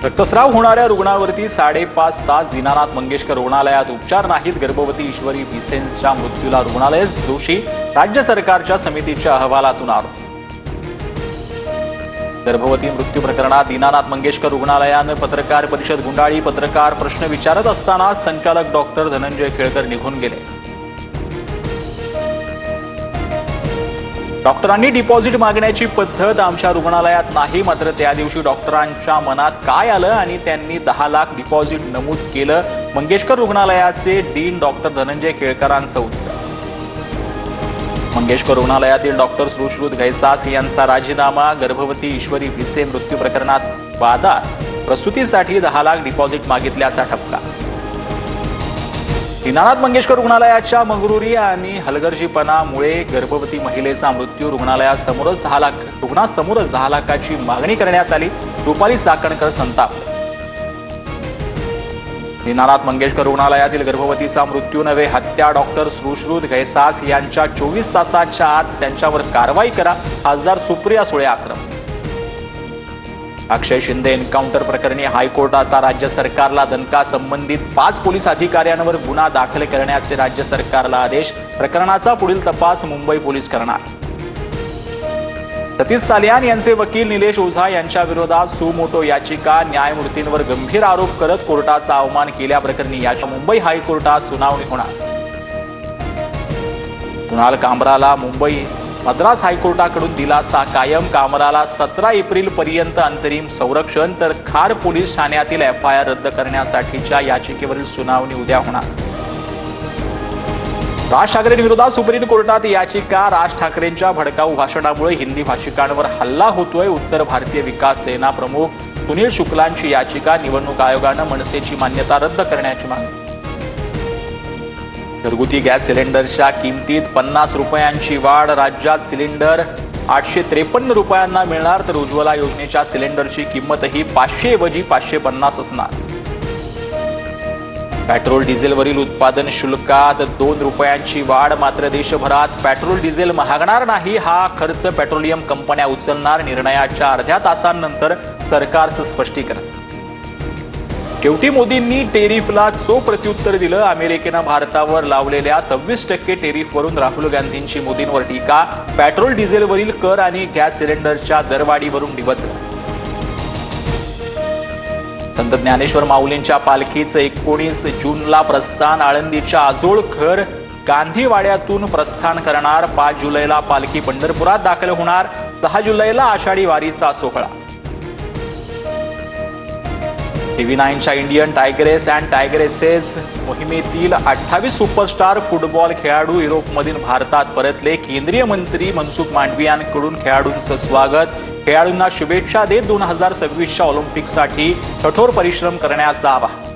रक्तस्राव होणाऱ्या रुग्णावरती 5.5 तास दीनानाथ मंगेशकर रुग्णालयात उपचार नाहीत। गर्भवती ईश्वरी भिसेंच्या मृत्यूला रुग्णालयच दोषी, राज्य सरकारच्या समितीच्या अहवालातून आरोप। गर्भवती मृत्यू प्रकरणात दीनानाथ मंगेशकर रुग्णालयानं पत्रकार परिषद गुंडाळी। पत्रकार प्रश्न विचारत असताना संचालक डॉक्टर धनंजय केळकर निघून गेले। डॉक्टरांनी डिपॉझिट मागण्याची पद्धत आमच्या रुग्णालयात नाही, मात्र त्या दिवशी डॉक्टरांच्या मनात काय आलं आणि त्यांनी 10 लाख डिपॉझिट नमूद केलं। मंगेशकर रुग्णालयाचे डीन डॉक्टर धनंजय केळकरांचं उत्तर। मंगेशकर रुग्णालयातील डॉक्टर सुश्रुत घैसास यांचा राजीनामा। गर्भवती ईश्वरी भिसे मृत्यू प्रकरणात वादात प्रसूतीसाठी 10 लाख डिपॉझिट मागितल्याचा ठपका। दीनानाथ मंगेशकर रुग्णालयाच्या मंगरुरी आणि हलगर्जीपणामुळे गर्भवती महिलेचा मृत्यू। रुग्णासमोरच 10 लाखाची मागणी करण्यात आली। रुपाली चाकणकर संतापले। दीनानाथ मंगेशकर रुग्णालयातील गर्भवतीचा मृत्यू नव्हे, हत्या। डॉक्टर सुश्रुत घैसास यांच्या 24 तासाच्या आत त्यांच्यावर कारवाई करा। खासदार सुप्रिया सुळे आक्रमक। अक्षय शिंदे एन्काउंटर प्रकरणी हायकोर्टाचा राज्य सरकारला दणका। संबंधित 5 पोलीस अधिकाऱ्यांवर गुन्हा दाखल करण्याचे राज्य सरकारला आदेश। प्रकरणाचा पुढील तपास मुंबई पोलीस करणार। सतीश सालियान यांचे वकील निलेश ओझा यांच्या विरोधात सुमोटो याचिका। न्यायमूर्तींवर गंभीर आरोप करत कोर्टाचा अवमान केल्याप्रकरणी याच्या मुंबई हायकोर्टात सुनावणी होणार। कुणाल कामराला मद्रास हायकोर्टाकडून दिलासा कायम। कामराला 17 एप्रिल पर्यंत अंतरिम संरक्षण, तर खार पोलीस ठाण्यातील FIR रद्द करण्यासाठीच्या याचिकेवरील सुनावणी उद्या होणार। राज ठाकरेंविरोधात सुप्रीम कोर्टात याचिका। राज ठाकरेंच्या भडकाऊ भाषणामुळे हिंदी भाषिकांवर हल्ला होतोय। उत्तर भारतीय विकास सेना प्रमुख सुनील शुक्लांची याचिका। निवडणूक आयोगानं मनसेची मान्यता रद्द करण्याची मागणी। घरगुती गॅस सिलेंडरच्या किमतीत 50 रुपयांची वाढ। राज्यात सिलेंडर 853 रुपयांना मिळणार, तर उज्ज्वला योजनेच्या सिलेंडरची किंमतही 500 ऐवजी 550 असणार। पेट्रोल डिझेलवरील उत्पादन शुल्कात 2 रुपयांची वाढ। मात्र देशभरात पेट्रोल डिझेल महागणार नाही, हा खर्च पेट्रोलियम कंपन्या उचलणार। निर्णयाच्या अर्ध्या तासांनंतर सरकारचं स्पष्टीकरण। शेवटी मोदींनी टेरिफला चोख प्रत्युत्तर दिलं। अमेरिकेनं भारतावर लावलेल्या 26% टेरिफवरून राहुल गांधींची मोदींवर टीका। पेट्रोल डिझेलवरील कर आणि गॅस सिलेंडरच्या दरवाढीवरून डिवचलं। संत ज्ञानेश्वर माऊलींच्या पालखीचं 19 जूनला प्रस्थान। आळंदीच्या आजोळखर गांधीवाड्यातून प्रस्थान करणार। 5 जुलैला पालखी पंढरपुरात दाखल होणार। 6 जुलैला आषाढी वारीचा सोहळा। TV9च्या इंडियन टायगरेस अँड टायगरेसेस मोहिमेतील 28 सुपरस्टार फुटबॉल खेळाडू युरोपमधून भारतात परतले। केंद्रीय मंत्री मनसुख मांडवियांकडून खेळाडूंचं स्वागत। खेळाडूंना शुभेच्छा देत 2026च्या ऑलिम्पिकसाठी कठोर परिश्रम करण्याचं आवाहन।